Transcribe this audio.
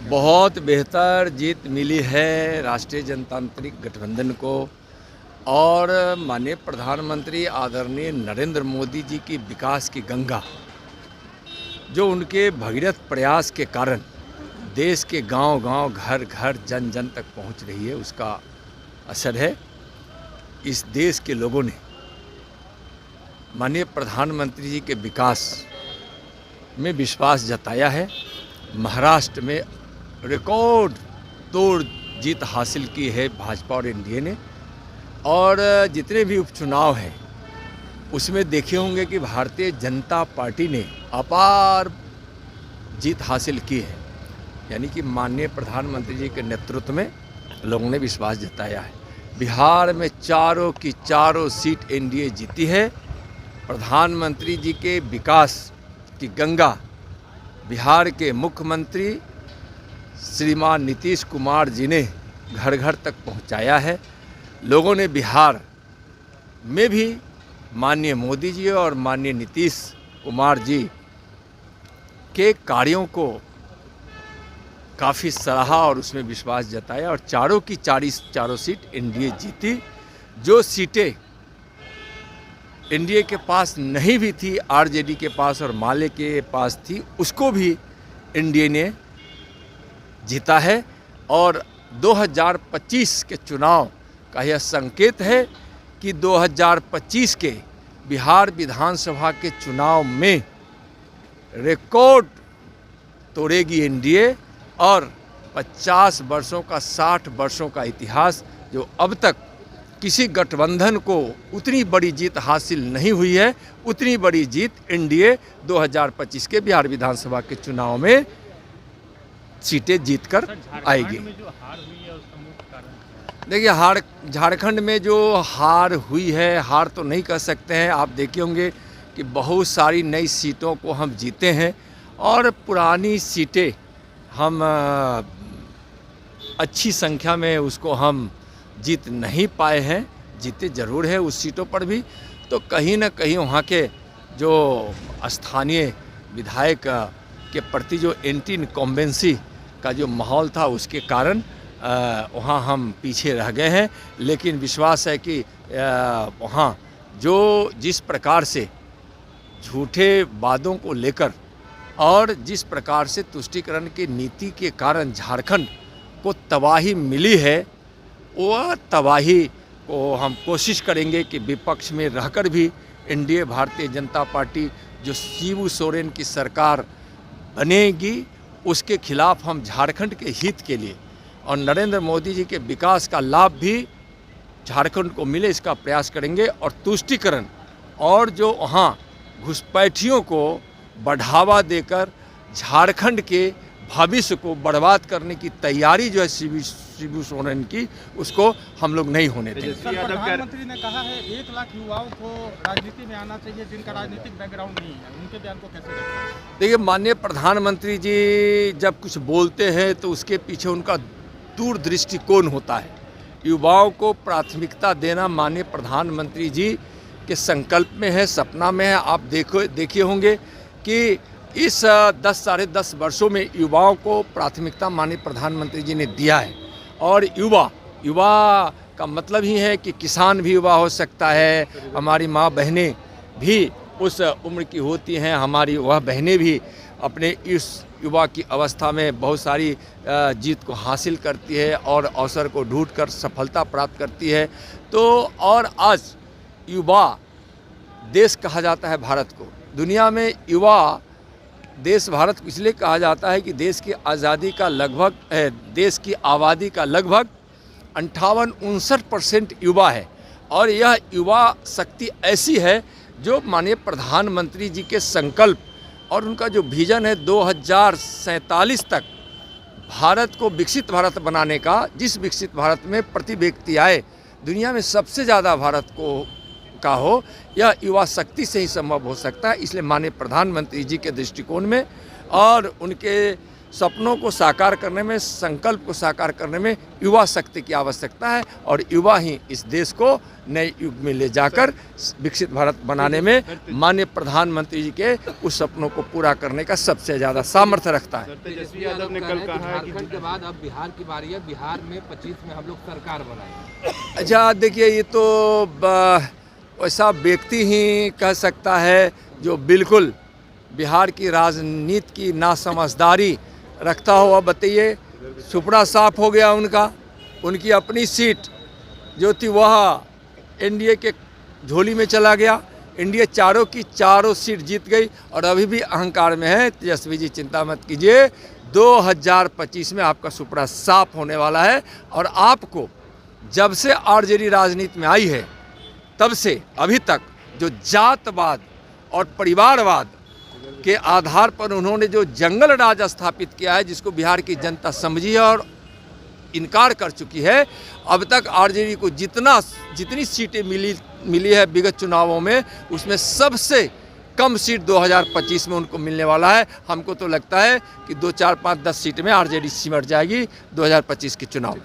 बहुत बेहतर जीत मिली है राष्ट्रीय जनतांत्रिक गठबंधन को और माननीय प्रधानमंत्री आदरणीय नरेंद्र मोदी जी की विकास की गंगा जो उनके भगीरथ प्रयास के कारण देश के गांव-गांव, घर-घर, जन-जन तक पहुंच रही है, उसका असर है। इस देश के लोगों ने माननीय प्रधानमंत्री जी के विकास में विश्वास जताया है। महाराष्ट्र में रिकॉर्ड तोड़ जीत हासिल की है भाजपा और एनडीए ने, और जितने भी उपचुनाव हैं उसमें देखे होंगे कि भारतीय जनता पार्टी ने अपार जीत हासिल की है। यानी कि माननीय प्रधानमंत्री जी के नेतृत्व में लोगों ने विश्वास जताया है। बिहार में चारों की चारों सीट एनडीए जीती है। प्रधानमंत्री जी के विकास की गंगा बिहार के मुख्यमंत्री श्रीमान नीतीश कुमार जी ने घर घर तक पहुंचाया है। लोगों ने बिहार में भी माननीय मोदी जी और माननीय नीतीश कुमार जी के कार्यों को काफ़ी सराहा और उसमें विश्वास जताया, और चारों की चारों सीट एनडीए जीती। जो सीटें एनडीए के पास नहीं भी थी, आरजेडी के पास और माले के पास थी, उसको भी एनडीए ने जीता है। और 2025 के चुनाव का यह संकेत है कि 2025 के बिहार विधानसभा के चुनाव में रिकॉर्ड तोड़ेगी एनडीए, और 50 वर्षों का 60 वर्षों का इतिहास जो अब तक किसी गठबंधन को उतनी बड़ी जीत हासिल नहीं हुई है, उतनी बड़ी जीत एनडीए 2025 के बिहार विधानसभा के चुनाव में सीटें जीतकर आएगी। देखिए, झारखंड में जो हार हुई है, हार तो नहीं कह सकते हैं। आप देखे होंगे कि बहुत सारी नई सीटों को हम जीते हैं, और पुरानी सीटें हम अच्छी संख्या में उसको हम जीत नहीं पाए हैं। जीते ज़रूर है उस सीटों पर भी, तो कहीं ना कहीं वहाँ के जो स्थानीय विधायक के प्रति जो एंटी इनकम्बेंसी का जो माहौल था, उसके कारण वहाँ हम पीछे रह गए हैं। लेकिन विश्वास है कि वहाँ जो जिस प्रकार से झूठे वादों को लेकर और जिस प्रकार से तुष्टीकरण की नीति के कारण झारखंड को तबाही मिली है, वह तबाही को हम कोशिश करेंगे कि विपक्ष में रहकर भी एनडीए भारतीय जनता पार्टी जो शिबू सोरेन की सरकार बनेगी, उसके खिलाफ हम झारखंड के हित के लिए और नरेंद्र मोदी जी के विकास का लाभ भी झारखंड को मिले, इसका प्रयास करेंगे। और तुष्टीकरण और जो वहाँ घुसपैठियों को बढ़ावा देकर झारखंड के भविष्य को बर्बाद करने की तैयारी जो है शिबू सोरेन की, उसको हम लोग नहीं होने देंगे। प्रधानमंत्री ने कहा है 1 लाख युवाओं को राजनीति में आना चाहिए जिनका राजनीतिक बैकग्राउंड नहीं है, उनके बयान को कैसे देखते हैं? देखिए, माननीय प्रधानमंत्री जी जब कुछ बोलते हैं तो उसके पीछे उनका दूर दृष्टिकोण होता है। युवाओं को प्राथमिकता देना माननीय प्रधानमंत्री जी के संकल्प में है, सपना में है। आप देखिए होंगे कि इस 10 साढ़े 10 वर्षों में युवाओं को प्राथमिकता माननीय प्रधानमंत्री जी ने दिया है। और युवा का मतलब ही है कि किसान भी युवा हो सकता है, हमारी माँ बहनें भी उस उम्र की होती हैं, हमारी वह बहनें भी अपने इस युवा की अवस्था में बहुत सारी जीत को हासिल करती है और अवसर को ढूंढकर सफलता प्राप्त करती है। तो और आज युवा देश कहा जाता है भारत को। दुनिया में युवा देश भारत को इसलिए कहा जाता है कि देश की आज़ादी का देश की आबादी का लगभग 58-59% युवा है, और यह युवा शक्ति ऐसी है जो माननीय प्रधानमंत्री जी के संकल्प और उनका जो विजन है 2047 तक भारत को विकसित भारत बनाने का, जिस विकसित भारत में प्रति व्यक्ति आय दुनिया में सबसे ज़्यादा भारत का हो, यह युवा शक्ति से ही संभव हो सकता है। इसलिए माननीय प्रधानमंत्री जी के दृष्टिकोण में और उनके सपनों को साकार करने में, संकल्प को साकार करने में युवा शक्ति की आवश्यकता है और युवा ही इस देश को नए युग में ले जाकर विकसित भारत बनाने में माननीय प्रधानमंत्री जी के उस सपनों को पूरा करने का सबसे ज़्यादा सामर्थ्य रखता है। तेजस्वी यादव ने कल कहा है कि झारखंड के बाद अब बिहार की बारी है, बिहार में 25 में हम लोग सरकार बनाएंगे। अच्छा देखिए, ये तो ऐसा व्यक्ति ही कह सकता है जो बिल्कुल बिहार की राजनीति की नासमझदारी रखता हुआ। बताइए, सुपड़ा साफ हो गया उनका, उनकी अपनी सीट जो थी वह एनडीए के झोली में चला गया, एनडीए चारों की चारों सीट जीत गई और अभी भी अहंकार में है। तेजस्वी जी चिंता मत कीजिए, 2025 में आपका सुपड़ा साफ होने वाला है और आपको जब से आरजेडी राजनीति में आई है तब से अभी तक जो जातवाद और परिवारवाद के आधार पर उन्होंने जो जंगल राज स्थापित किया है, जिसको बिहार की जनता समझी है और इनकार कर चुकी है, अब तक आरजेडी को जितनी सीटें मिली है विगत चुनावों में, उसमें सबसे कम सीट 2025 में उनको मिलने वाला है। हमको तो लगता है कि 2, 4, 5, 10 सीट में आरजेडी सिमट जाएगी 2025 के चुनाव।